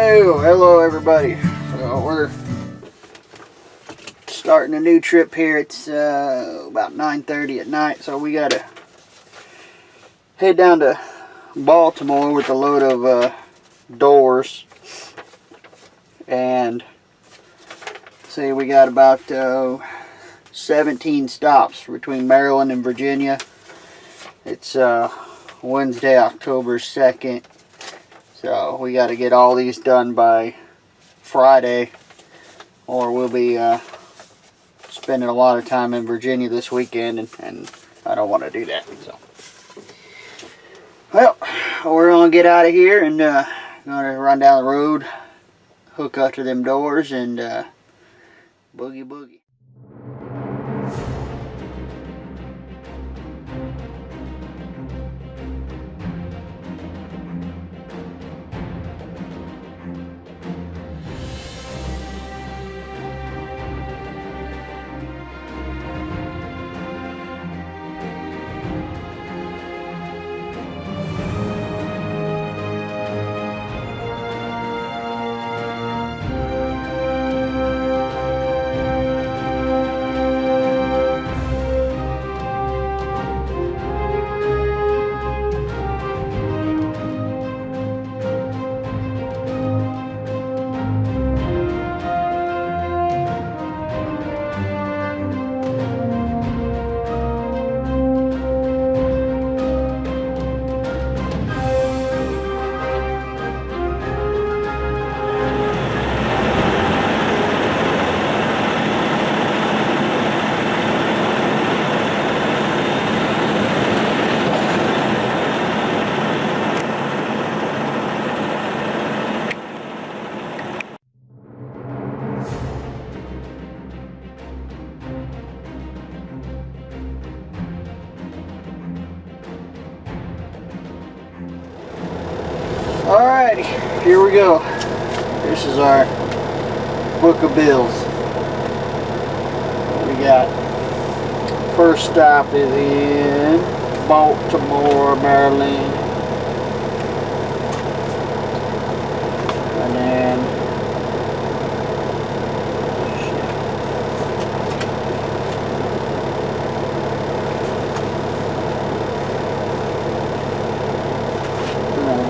Hello everybody. So we're starting a new trip here. It's about 9:30 at night, so we gotta head down to Baltimore with a load of doors. And see, we got about 17 stops between Maryland and Virginia. It's Wednesday, October 2nd. So we got to get all these done by Friday, or we'll be spending a lot of time in Virginia this weekend, and I don't want to do that. So, well, we're gonna get out of here and gonna run down the road, hook up to them doors, and boogie boogie. Alrighty, here we go. This is our book of bills. We got first stop is in Baltimore, Maryland. And then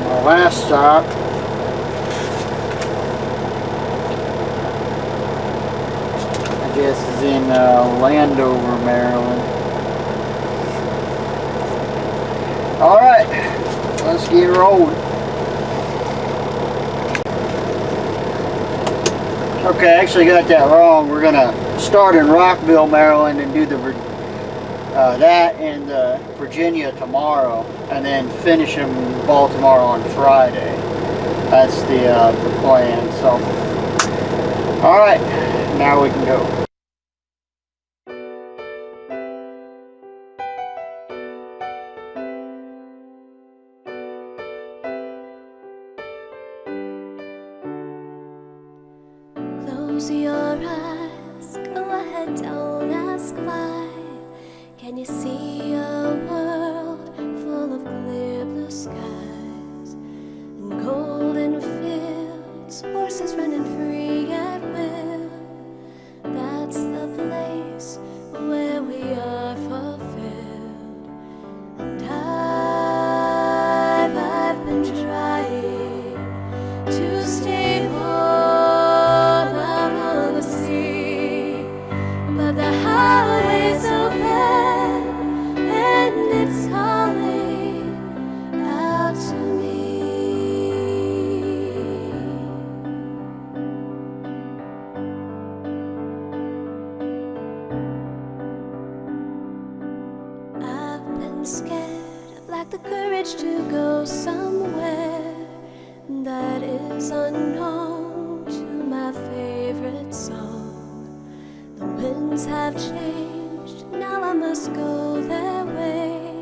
our last stop I guess is in Landover, Maryland. Alright, let's get rolling. Okay, I actually got that wrong. We're gonna start in Rockville, Maryland, and do the that and Virginia tomorrow, and then finish in Baltimore on Friday. That's the plan. So, all right, now we can go. Close your eyes, go ahead, don't ask why. Can you see a world full of clear blue skies and golden fields, horses running free at will? That's the place where we are fulfilled. And I've been trying to stay warm out on the sea, but the highway's open. It's calling out to me. I've been scared, I've lacked the courage to go somewhere that is unknown to my favorite song. The winds have changed, now I must go their way.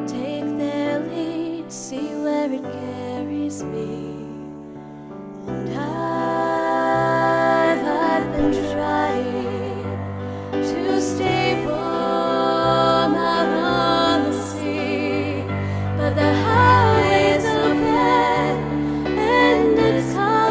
Take their lead, see where it carries me. And I've been trying to stay warm out on the sea, but the highway's open and it's calling.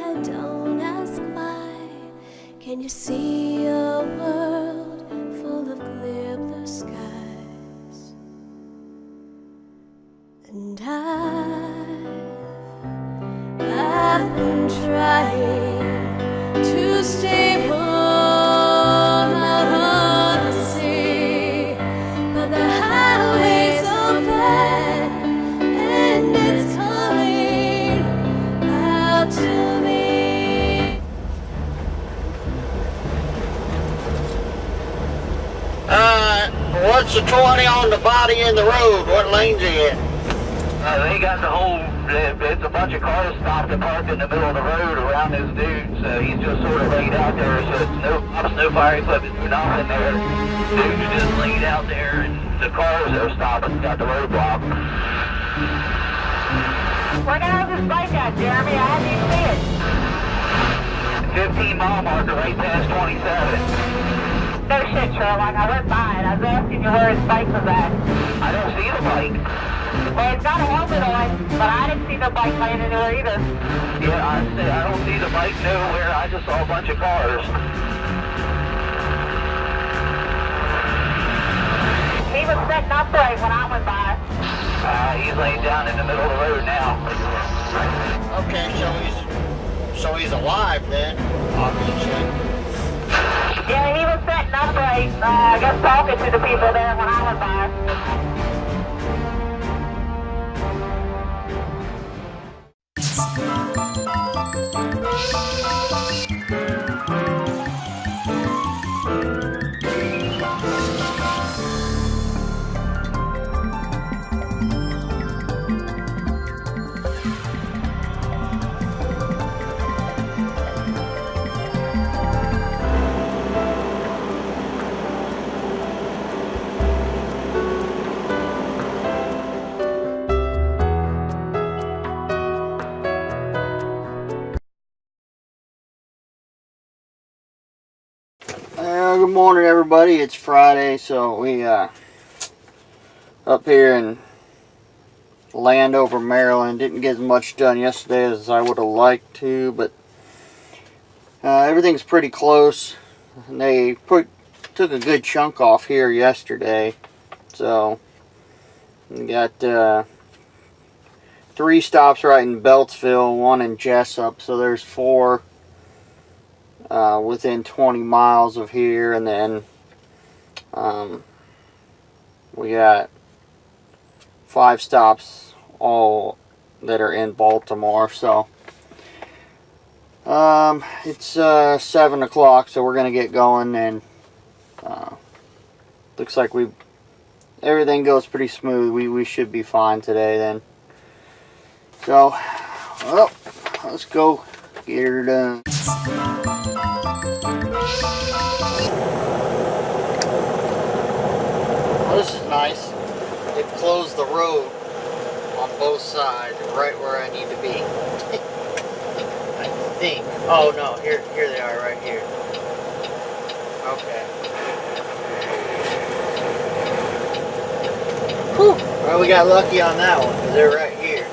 I don't ask why. Can you see a world full of clear blue skies? And I've been trying to stay warm out on the sea, but the highway's open and it's calling out to me. What's the 20 on the body in the road? What lane's he in? They got the whole, it's a bunch of cars stopped and parked in the middle of the road around this dude, so he's just sort of laid out there, so it's no cops, no fire equipment, no nothing there. Dude's just laid out there, and the cars that are stopping got the road blocked. Where the hell's this bike at, Jeremy? I haven't even seen it. 15-mile marker right past 27. No shit, Sherlock. I went by it. I was asking you where his bike was at. I don't see the bike. Well, he's got a helmet on, but I didn't see the bike laying anywhere either. Yeah, I don't see the bike nowhere. I just saw a bunch of cars. He was setting up right when I went by. He's laying down in the middle of the road now. Okay, so he's alive then, obviously. Yeah, he was setting up right. I guess talking to the people there when I went by. Good morning, everybody. It's Friday, so we up here in Landover, Maryland. Didn't get as much done yesterday as I would have liked to, but everything's pretty close. And they took a good chunk off here yesterday, so we got 3 stops right in Beltsville, 1 in Jessup, so there's 4 within 20 miles of here, and then we got 5 stops all that are in Baltimore. So it's 7 o'clock, so we're gonna get going, and looks like everything goes pretty smooth. We should be fine today then. So well, let's go get her done. Well, this is nice. They've closed the road on both sides, right where I need to be. I think. Oh no, here they are, right here. Okay. Whew. Well, we got lucky on that one, because they're right here.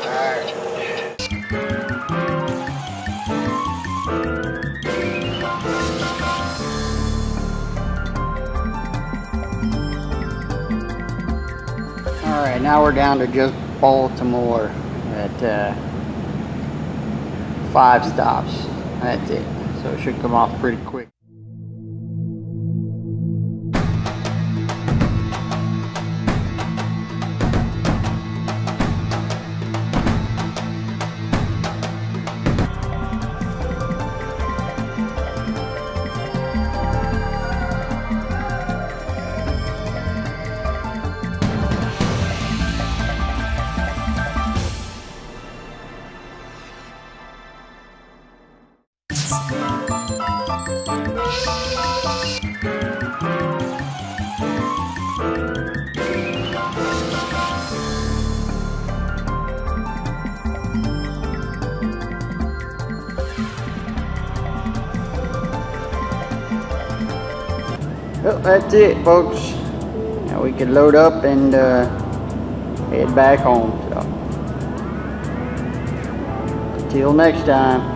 Alright. Alright, now we're down to just Baltimore at 5 stops. That's it. So it should come off pretty quick. Well, that's it, folks. Now we can load up and head back home. So. Till next time.